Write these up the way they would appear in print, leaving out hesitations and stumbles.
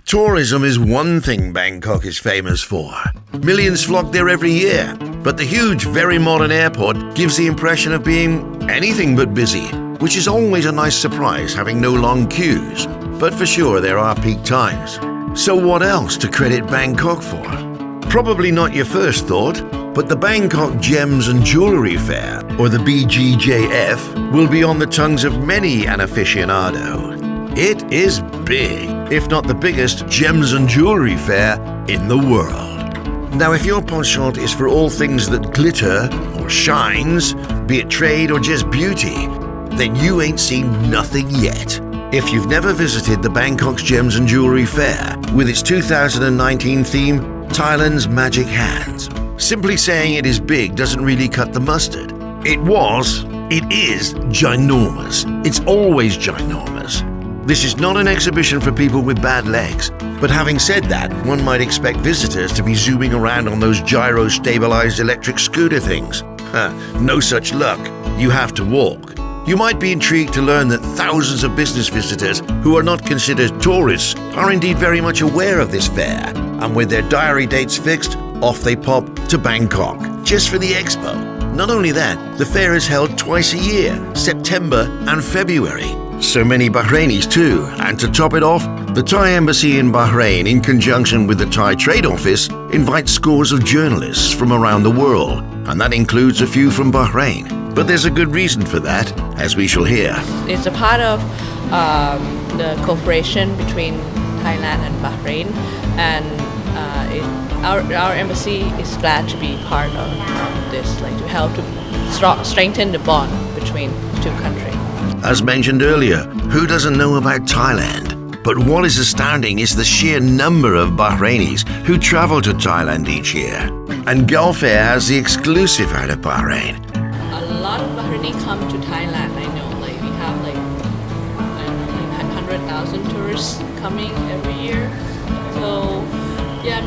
Tourism is one thing Bangkok is famous for. Millions flock there every year, but the huge, very modern airport gives the impression of being anything but busy, which is always a nice surprise having no long queues. But for sure there are peak times. So what else to credit Bangkok for? Probably not your first thought, but the Bangkok Gems and Jewelry Fair, or the BGIF, will be on the tongues of many an aficionado. It is big, if not the biggest gems and jewelry fair in the world. Now, if your penchant is for all things that glitter or shines, be it trade or just beauty, then you ain't seen nothing yet. If you've never visited the Bangkok's Gems and Jewelry Fair with its 2019 theme, Thailand's Magic Hands, simply saying it is big doesn't really cut the mustard. It is ginormous. It's always ginormous. This is not an exhibition for people with bad legs, but having said that, one might expect visitors to be zooming around on those gyro-stabilized electric scooter things. No such luck. You have to walk. You might be intrigued to learn that thousands of business visitors who are not considered tourists are indeed very much aware of this fair, and with their diary dates fixed, off they pop to Bangkok, just for the expo. Not only that, the fair is held twice a year, September and February. So many Bahrainis too, and to top it off, the Thai embassy in Bahrain, in conjunction with the Thai Trade Office, invites scores of journalists from around the world, and that includes a few from Bahrain. But there's a good reason for that, as we shall hear. It's a part of the cooperation between Thailand and Bahrain, and our embassy is glad to be part of this, like to help to strengthen the bond between the two countries. As mentioned earlier, who doesn't know about Thailand? But what is astounding is the sheer number of Bahrainis who travel to Thailand each year. And Gulf Air has the exclusive out of Bahrain. A lot of Bahraini come to Thailand. I know, like we have like 100,000 tourists coming every year. So yeah,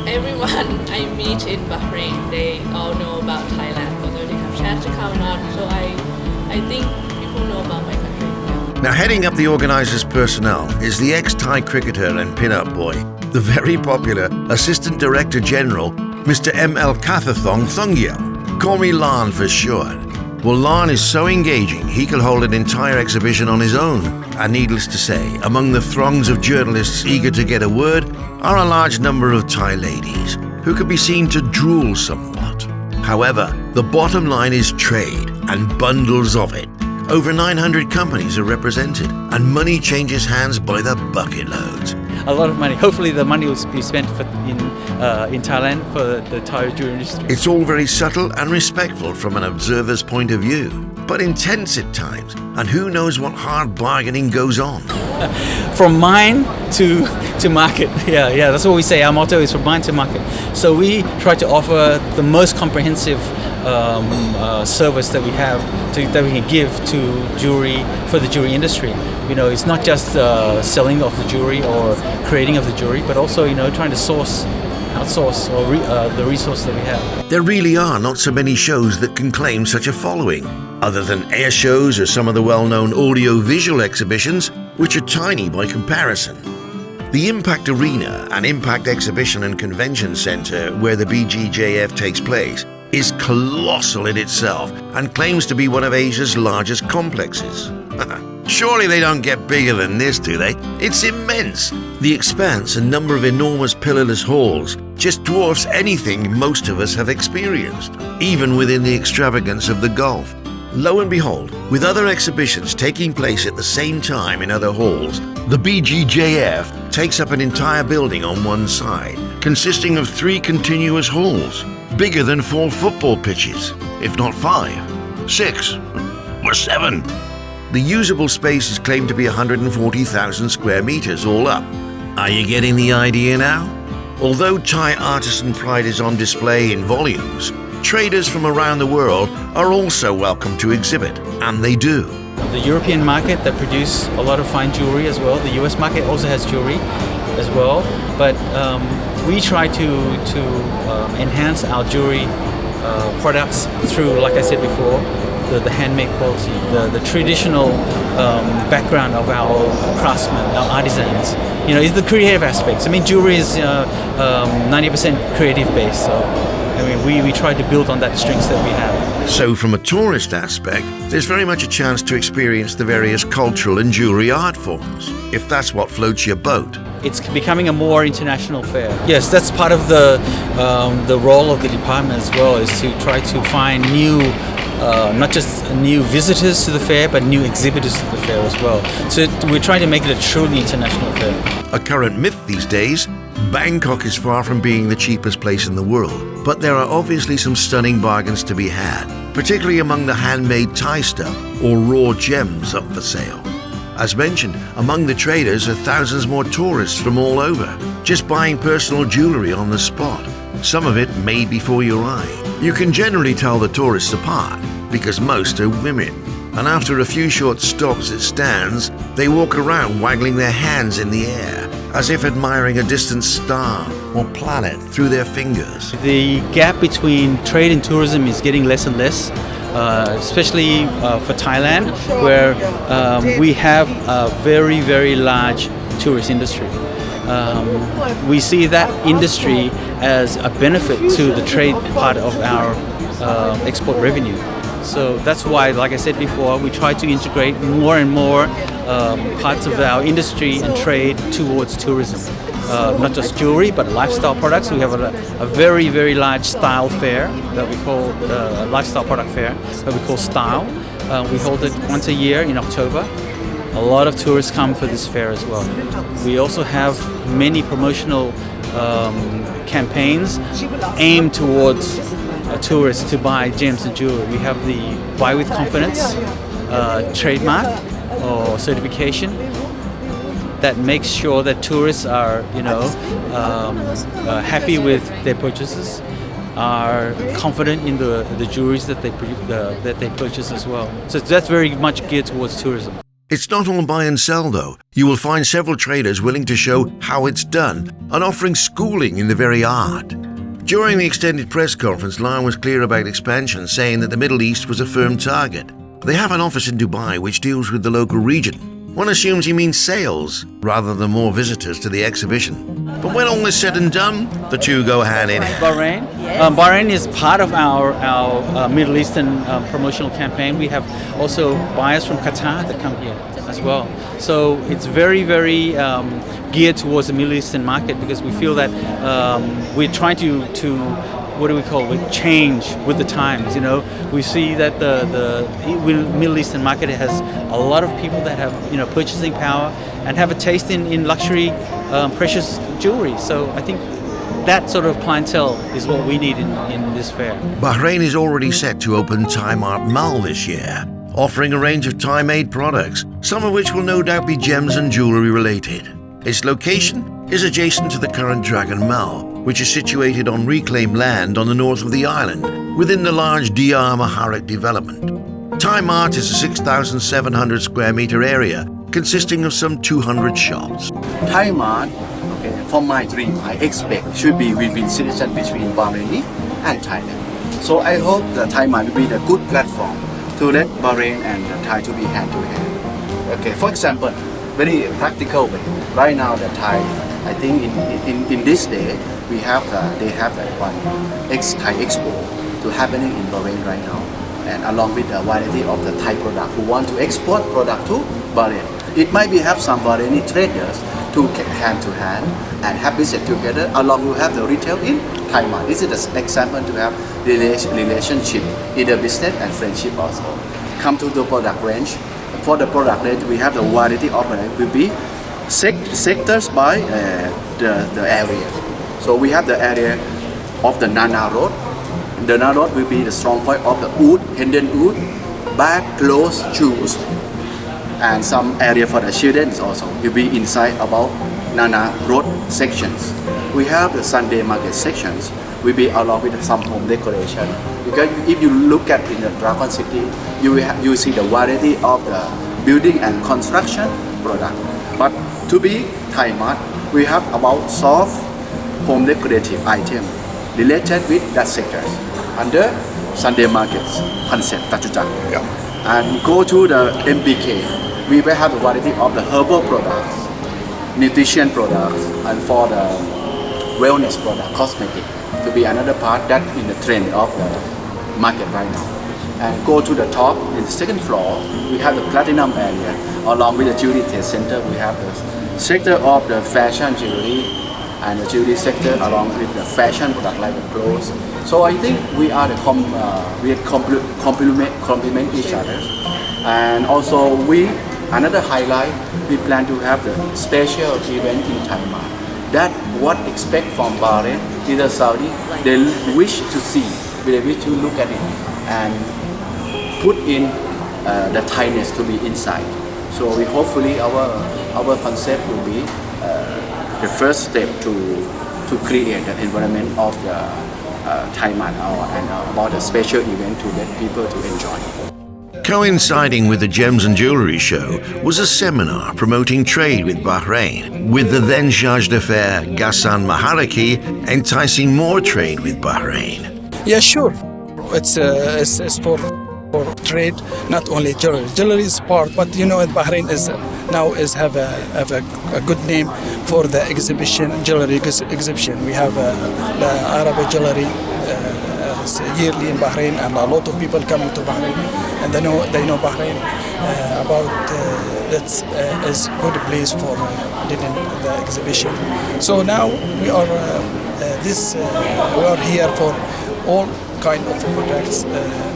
everyone I meet in Bahrain, they all know about Thailand, whether they have chance to come or not. So I think people know about my country. Now, heading up the organizers' personnel is the ex-Thai cricketer and pin-up boy, the very popular Assistant Director General, Mr. M.L. Kathathong Thongyel. Call me Lan for short. Well, Lan is so engaging, he could hold an entire exhibition on his own. And needless to say, among the throngs of journalists eager to get a word are a large number of Thai ladies who could be seen to drool somewhat. However, the bottom line is trade, and bundles of it. Over 900 companies are represented, and money changes hands by the bucket loads. A lot of money. Hopefully the money will be spent in Thailand for the Thai jewelry industry. It's all very subtle and respectful from an observer's point of view, but intense at times, and who knows what hard bargaining goes on. From mine to market. Yeah, that's what we say. Our motto is from mine to market. So we try to offer the most comprehensive service that we have that we can give to jewelry for the jewelry industry. You know, it's not just selling of the jewelry or creating of the jewelry, but also, you know, trying to outsource the resource that we have. There really are not so many shows that can claim such a following, other than air shows or some of the well-known audio-visual exhibitions, which are tiny by comparison. The Impact Arena, an Impact Exhibition and Convention Center where the BGIF takes place, is colossal in itself and claims to be one of Asia's largest complexes. Surely they don't get bigger than this, do they? It's immense. The expanse and number of enormous pillarless halls just dwarfs anything most of us have experienced, even within the extravagance of the Gulf. Lo and behold, with other exhibitions taking place at the same time in other halls, the BGIF takes up an entire building on one side, consisting of 3 continuous halls, bigger than 4 football pitches, if not 5, 6, or 7. The usable space is claimed to be 140,000 square meters all up. Are you getting the idea now? Although Thai artisan pride is on display in volumes, traders from around the world are also welcome to exhibit, and they do. The European market that produce a lot of fine jewelry as well. The US market also has jewelry as well, but we try to enhance our jewelry products through, like I said before, the handmade quality, the traditional background of our craftsmen, our artisans. You know, it's the creative aspects. I mean, jewelry is 90% creative based, so I mean, we try to build on that strengths that we have. So from a tourist aspect, there's very much a chance to experience the various cultural and jewelry art forms, if that's what floats your boat. It's becoming a more international fair. Yes, that's part of the role of the department as well, is to try to find new, not just new visitors to the fair, but new exhibitors to the fair as well. So we're trying to make it a truly international fair. A current myth these days, Bangkok is far from being the cheapest place in the world, but there are obviously some stunning bargains to be had, particularly among the handmade Thai stuff or raw gems up for sale. As mentioned, among the traders are thousands more tourists from all over, just buying personal jewelry on the spot. Some of it made before your eye. You can generally tell the tourists apart because most are women. And after a few short stops at stands, they walk around waggling their hands in the air, as if admiring a distant star or planet through their fingers. The gap between trade and tourism is getting less and less, especially for Thailand, where we have a very, very large tourist industry. We see that industry as a benefit to the trade part of our export revenue. So that's why, like I said before, we try to integrate more and more parts of our industry and trade towards tourism. Not just jewelry, but lifestyle products. We have a very, very large style fair that we call lifestyle product fair that we call Style. We hold it once a year in October. A lot of tourists come for this fair as well. We also have many promotional campaigns aimed towards tourists to buy gems and jewelry. We have the Buy with Confidence trademark or certification that makes sure that tourists are, happy with their purchases, are confident in the jewelries that they purchase as well. So that's very much geared towards tourism. It's not all buy and sell though. You will find several traders willing to show how it's done and offering schooling in the very art. During the extended press conference, Lion was clear about expansion, saying that the Middle East was a firm target. They have an office in Dubai which deals with the local region. One assumes he means sales rather than more visitors to the exhibition. But when all is said and done, the two go hand in hand. Bahrain? Yes. Bahrain is part of our Middle Eastern promotional campaign. We have also buyers from Qatar that come here as well. So it's very, very geared towards the Middle Eastern market because we feel that we're trying to what do we call it, change with the times. We see that the Middle Eastern market has a lot of people that have purchasing power and have a taste in luxury precious jewelry. So I think that sort of clientele is what we need in this fair. Bahrain is already set to open Thai Mart Mall this year, offering a range of Thai-made products, some of which will no doubt be gems and jewelry related. Its location is adjacent to the current Dragon Mall, which is situated on reclaimed land on the north of the island, within the large D.I.T.P Maharak development. Thai Mart is a 6,700 square meter area, consisting of some 200 shops. Thai Mart, for my dream, I expect should be win-win situation between Bahrain and Thailand. So I hope the Thai Mart will be the good platform to let Bahrain and Thai to be hand to hand. Okay, for example, very practical way. Right now, the Thai, I think in this day, they have that one Thai expo to happening in Bahrain right now, and along with the variety of the Thai product who want to export product to Bahrain. It might be have some Bahraini traders to hand and have business together along with have the retail in Thai Mart. This is an example to have relationship in the business and friendship also. Come to the product range. For the product range, we have the variety of it will be sectors by the area. So we have the area of the Nana Road. The Nana Road will be the strong point of the wood, hidden wood, bag, clothes, shoes, and some area for the children also will be inside about Nana Road sections. We have the Sunday market sections will be along with some home decoration. Because if you look at in the Dragon City, you see the variety of the building and construction product. But to be Thai Mart, we have about soft home decorative item related with that sector. Under Sunday markets concept Tachujang. Yeah. And go to the MBK. We will have a variety of the herbal products, nutrition products, and for the wellness product, cosmetic, to be another part that in the trend of the market right now. And go to the top, in the second floor, we have the platinum area. Along with the jewelry test center, we have the sector of the fashion jewelry and the jewelry sector along with the fashion product like the clothes. So I think we are the complement each other. And also another highlight, we plan to have the special event in Thailand. That what expect from Bahrain, either Saudi, they wish to see, they wish to look at it and put in the Thainess to be inside. So we hopefully our concept will be the first step to create the environment of the Thailand and about a special event to let people to enjoy. Coinciding with the Gems and Jewelry Show was a seminar promoting trade with Bahrain, with the then Charge d'Affaires Ghassan Maharaki enticing more trade with Bahrain. Yeah, sure. It's for trade, not only jewelry. Jewelry is part, but you know, Bahrain is have a good name for the exhibition, jewelry exhibition. We have the Arab jewelry yearly in Bahrain, and a lot of people coming to Bahrain, and they know Bahrain about that is good place for doing the exhibition. So now we are here for all kind of products,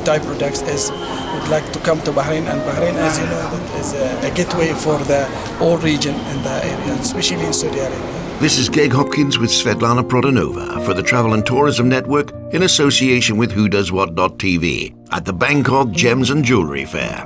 Thai products, as would like to come to Bahrain, and Bahrain, as you know, that is a gateway for the whole region in the area, especially in Saudi Arabia. This is Greg Hopkins with Svetlana Prodanova for the Travel and Tourism Network in association with WhoDoesWhat.tv at the Bangkok Gems and Jewelry Fair.